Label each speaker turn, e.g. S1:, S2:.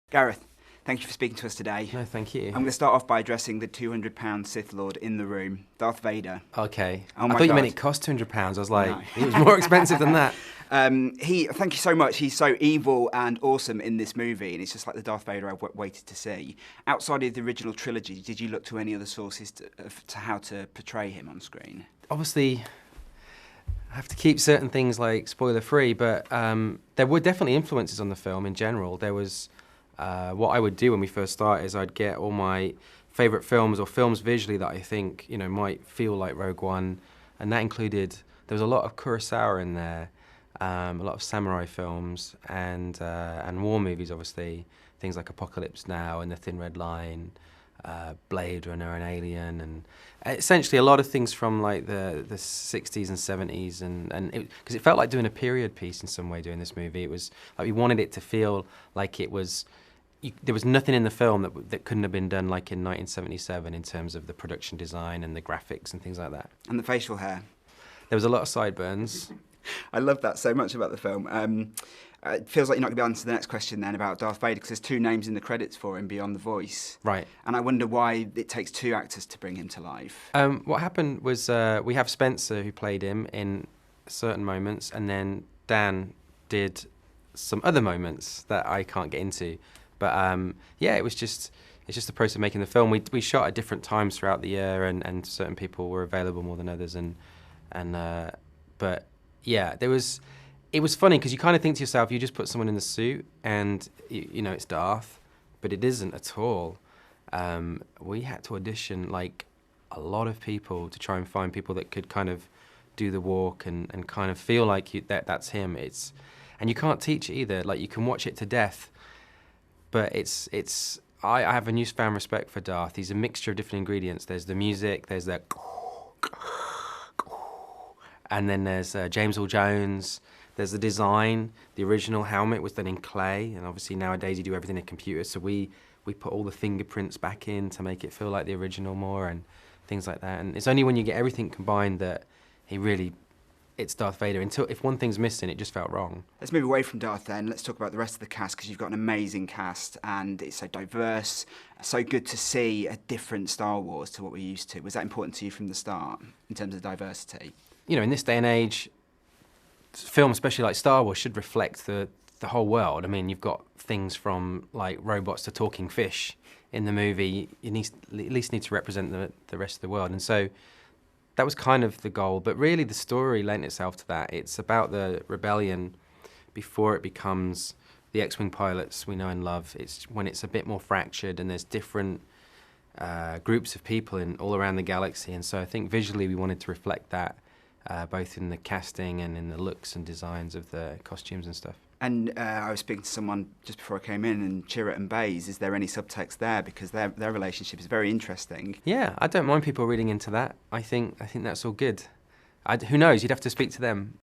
S1: Gareth, thank you for speaking to us today.
S2: No, thank you.
S1: I'm going to start off by addressing the £200 Sith Lord in the room, Darth Vader.
S2: Okay.
S1: Oh
S2: I
S1: my
S2: thought you
S1: God.
S2: meant it cost £200. I was like,
S1: No.
S2: it was more expensive than that.
S1: Thank you so much. He's so evil and awesome in this movie, and it's just like the Darth Vader I've waited to see. Outside of the original trilogy, did you look to any other sources to how to portray him on screen?
S2: Obviously, I have to keep certain things like spoiler-free, but there were definitely influences on the film in general. There was, what I would do when we first started is I'd get all my favourite films or films visually that I think, you know, might feel like Rogue One, and that included, there was a lot of Kurosawa in there, a lot of samurai films, and war movies, obviously, things like Apocalypse Now and The Thin Red Line, Blade Runner and Alien, and essentially a lot of things from like the 60s and 70s, and because it felt like doing a period piece in some way doing this movie. It was like we wanted it to feel like it was, there was nothing in the film that couldn't have been done like in 1977 in terms of the production design and the graphics and things like that.
S1: And the facial hair.
S2: There was a lot of sideburns.
S1: I love that so much about the film. It feels like you're not going to be able to answer the next question then about Darth Vader, because there's two names in the credits for him beyond the voice.
S2: Right.
S1: And I wonder why it takes two actors to bring him to life.
S2: What happened was we have Spencer who played him in certain moments, and then Dan did some other moments that I can't get into. But yeah, it's just the process of making the film. We shot at different times throughout the year, and certain people were available more than others, but yeah, it was funny because you kind of think to yourself, you just put someone in the suit and you know it's Darth, but it isn't at all. We had to audition like a lot of people to try and find people that could kind of do the walk and kind of feel like that's him. And you can't teach it either. Like you can watch it to death, but I have a newfound respect for Darth. He's a mixture of different ingredients. There's the music, there's that, and then there's James Earl Jones. There's the design. The original helmet was done in clay, and obviously nowadays you do everything in a computer, so we put all the fingerprints back in to make it feel like the original more and things like that. And it's only when you get everything combined that it's Darth Vader. If one thing's missing, it just felt wrong.
S1: Let's move away from Darth then. Let's talk about the rest of the cast, because you've got an amazing cast and it's so diverse, so good to see a different Star Wars to what we're used to. Was that important to you from the start in terms of diversity?
S2: You know, in this day and age, film, especially like Star Wars, should reflect the whole world. I mean, you've got things from like robots to talking fish in the movie. You at least need to represent the rest of the world. And so that was kind of the goal. But really the story lent itself to that. It's about the rebellion before it becomes the X-Wing pilots we know and love. It's when it's a bit more fractured and there's different groups of people all around the galaxy. And so I think visually we wanted to reflect that, both in the casting and in the looks and designs of the costumes and stuff.
S1: And I was speaking to someone just before I came in, and Chirrut and Baze, is there any subtext there? Because their relationship is very interesting.
S2: Yeah, I don't mind people reading into that. I think that's all good. Who knows? You'd have to speak to them.